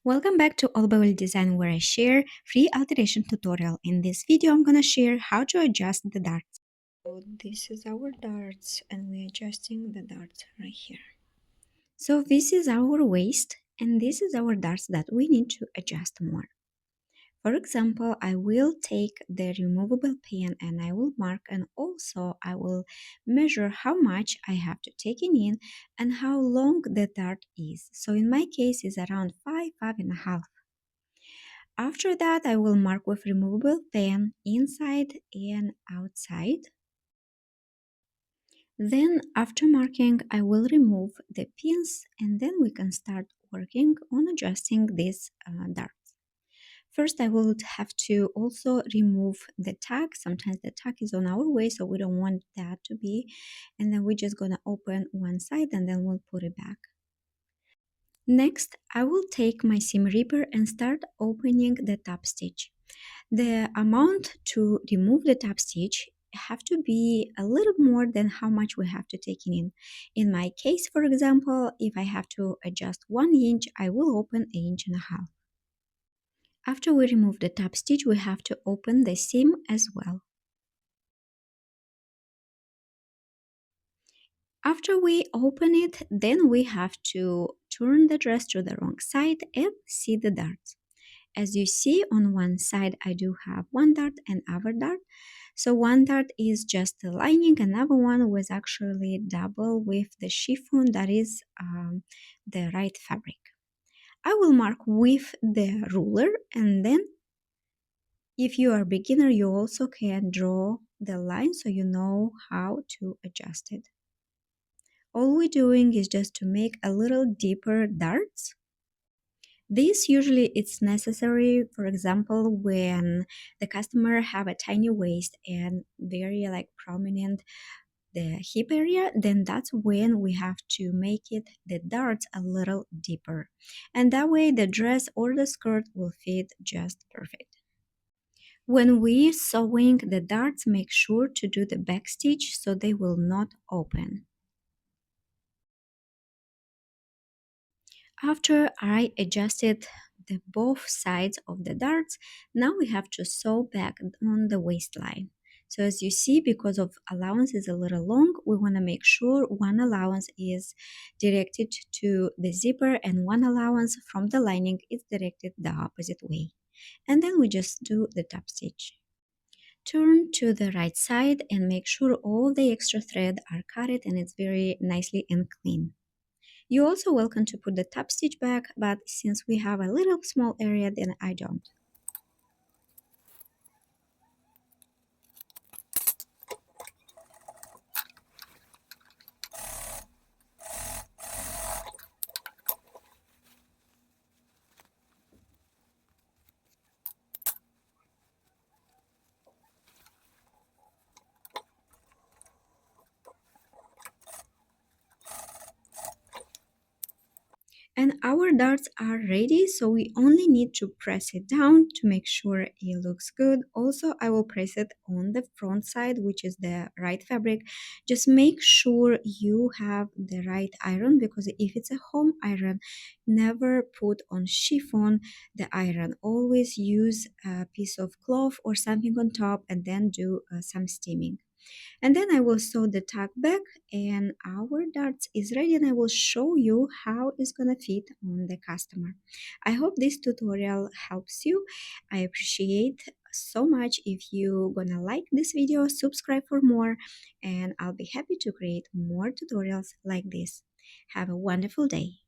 Welcome back to All About Design, where I share free alteration tutorial. In this video, I'm gonna share how to adjust the darts. So this is our darts, and we're adjusting the darts right here. So this is our waist, and this is our darts that we need to adjust more. For example, I will take the removable pen and I will mark, and also I will measure how much I have to take it in and how long the dart is. So in my case, it's around 5.5. After that, I will mark with removable pen inside and outside. Then after marking, I will remove the pins and then we can start working on adjusting this dart. First, I will have to also remove the tag. Sometimes the tag is on our way, so we don't want that to be. And then we're just gonna open one side and then we'll put it back. Next, I will take my seam ripper and start opening the top stitch. The amount to remove the top stitch have to be a little more than how much we have to take in. In my case, for example, if I have to adjust 1 inch, I will open 1.5 inches. After we remove the top stitch, we have to open the seam as well. After we open it, then we have to turn the dress to the wrong side and see the darts. As you see, on one side I do have one dart and other dart. So one dart is just the lining, another one was actually double with the chiffon, that is the right fabric. I will mark with the ruler, and then if you are a beginner, you also can draw the line so you know how to adjust it. All we're doing is just to make a little deeper darts. This usually it's necessary, for example, when the customer have a tiny waist and very like prominent the hip area, then that's when we have to make it the darts a little deeper. And that way the dress or the skirt will fit just perfect. When we sewing the darts, make sure to do the back stitch so they will not open. After I adjusted the both sides of the darts, now we have to sew back on the waistline. So as you see, because of allowance is a little long, we want to make sure one allowance is directed to the zipper and one allowance from the lining is directed the opposite way. And then we just do the top stitch. Turn to the right side and make sure all the extra thread are cutted and it's very nicely and clean. You're also welcome to put the top stitch back, but since we have a little small area, then I don't. And our darts are ready, so we only need to press it down to make sure it looks good. Also, I will press it on the front side, which is the right fabric. Just make sure you have the right iron, because if it's a home iron, never put on chiffon the iron. Always use a piece of cloth or something on top and then do some steaming. And then I will sew the tag back and our darts is ready, and I will show you how it's gonna fit on the customer. I hope this tutorial helps you. I appreciate so much if you gonna like this video, subscribe for more, and I'll be happy to create more tutorials like this. Have a wonderful day.